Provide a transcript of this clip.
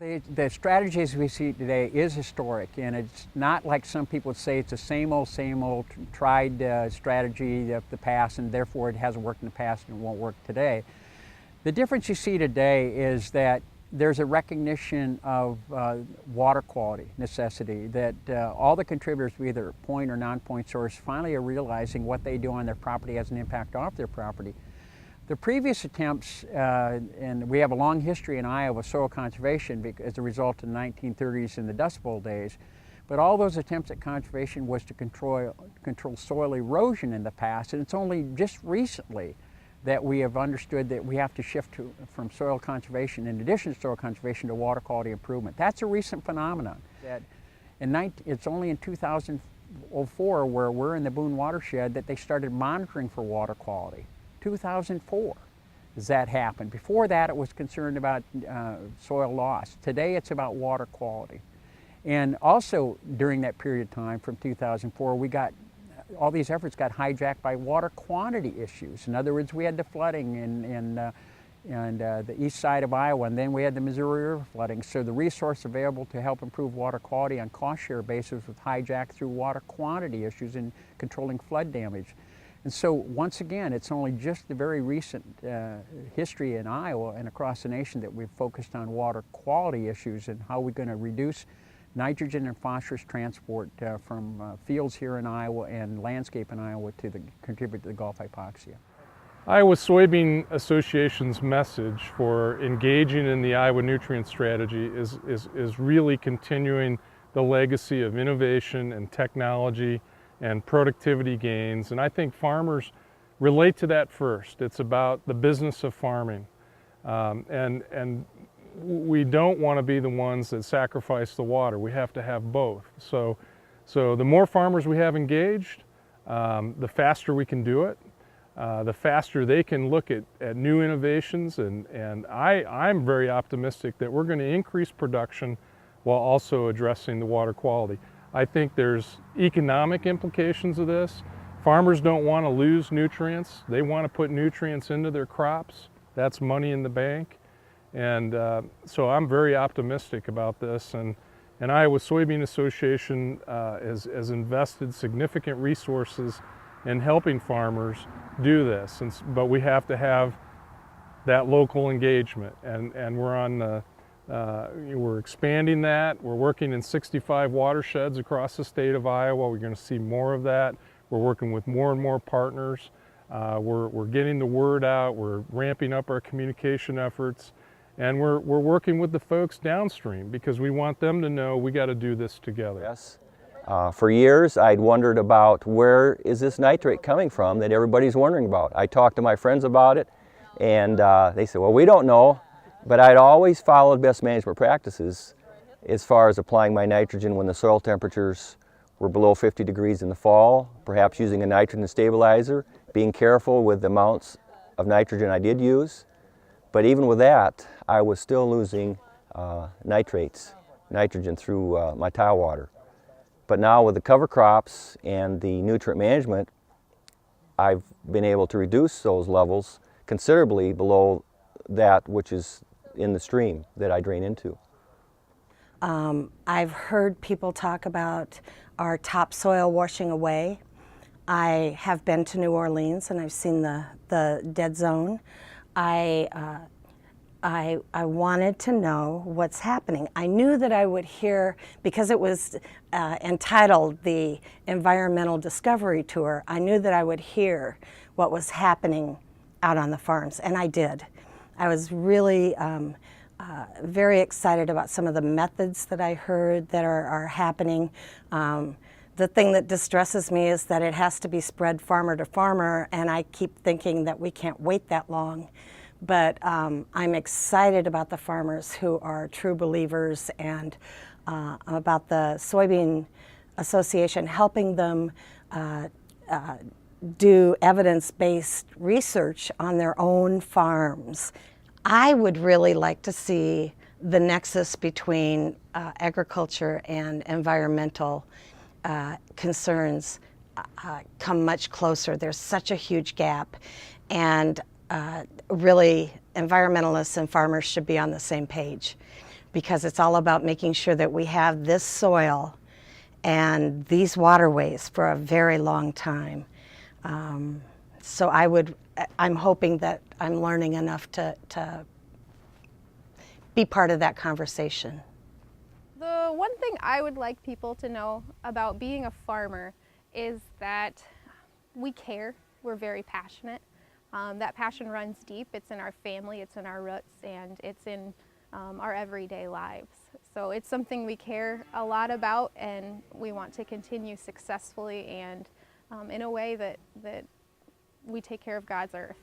The strategies we see today is historic, and it's not like some people would say it's the same old tried strategy of the past, and therefore it hasn't worked in the past and it won't work today. The difference you see today is that there's a recognition of water quality necessity, that all the contributors, either point or non-point source, finally are realizing what they do on their property has an impact off their property. The previous attempts, and we have a long history in Iowa of soil conservation as a result of the 1930s and the Dust Bowl days, but all those attempts at conservation was to control soil erosion in the past, and it's only just recently that we have understood that we have to shift from soil conservation, in addition to soil conservation, to water quality improvement. That's a recent phenomenon. It's only in 2004, where we're in the Boone watershed, that they started monitoring for water quality. 2004 does that happen. Before that, it was concerned about soil loss. Today, it's about water quality. And also, during that period of time, from 2004, all these efforts got hijacked by water quantity issues. In other words, we had the flooding in the east side of Iowa, and then we had the Missouri River flooding. So the resource available to help improve water quality on cost share basis was hijacked through water quantity issues in controlling flood damage. And so once again, it's only just the very recent history in Iowa and across the nation that we've focused on water quality issues and how we're going to reduce nitrogen and phosphorus transport from fields here in Iowa and landscape in Iowa to contribute to the Gulf hypoxia. Iowa Soybean Association's message for engaging in the Iowa nutrient strategy is really continuing the legacy of innovation and technology and productivity gains, and I think farmers relate to that first. It's about the business of farming, and we don't want to be the ones that sacrifice the water. We have to have both. So the more farmers we have engaged, the faster we can do it, the faster they can look at new innovations, and I'm very optimistic that we're going to increase production while also addressing the water quality. I think there's economic implications of this. Farmers don't want to lose nutrients. They want to put nutrients into their crops. That's money in the bank. And so I'm very optimistic about this. And Iowa Soybean Association has invested significant resources in helping farmers do this. But we have to have that local engagement. And we're on the we're expanding that. We're working in 65 watersheds across the state of Iowa. We're going to see more of that. We're working with more and more partners. We're getting the word out. We're ramping up our communication efforts. And we're working with the folks downstream because we want them to know we got to do this together. Yes. For years, I'd wondered about where is this nitrate coming from that everybody's wondering about. I talked to my friends about it, and they said, well, we don't know. But I'd always followed best management practices as far as applying my nitrogen when the soil temperatures were below 50 degrees in the fall, perhaps using a nitrogen stabilizer, being careful with the amounts of nitrogen I did use. But even with that, I was still losing nitrogen through my tile water. But now with the cover crops and the nutrient management, I've been able to reduce those levels considerably below that which is in the stream that I drain into. I've heard people talk about our topsoil washing away. I have been to New Orleans and I've seen the dead zone. I wanted to know what's happening. I knew that I would hear, because it was entitled the Environmental Discovery Tour, I knew that I would hear what was happening out on the farms, and I did. I was really very excited about some of the methods that I heard that are happening. The thing that distresses me is that it has to be spread farmer to farmer, and I keep thinking that we can't wait that long. But I'm excited about the farmers who are true believers, and about the Soybean Association helping them do evidence-based research on their own farms. I would really like to see the nexus between agriculture and environmental concerns come much closer. There's such a huge gap, and really environmentalists and farmers should be on the same page. because it's all about making sure that we have this soil and these waterways for a very long time. So I'm hoping that I'm learning enough to be part of that conversation. The one thing I would like people to know about being a farmer is that we care, we're very passionate. That passion runs deep, it's in our family, it's in our roots, and it's in our everyday lives. So it's something we care a lot about, and we want to continue successfully and in a way that we take care of God's earth.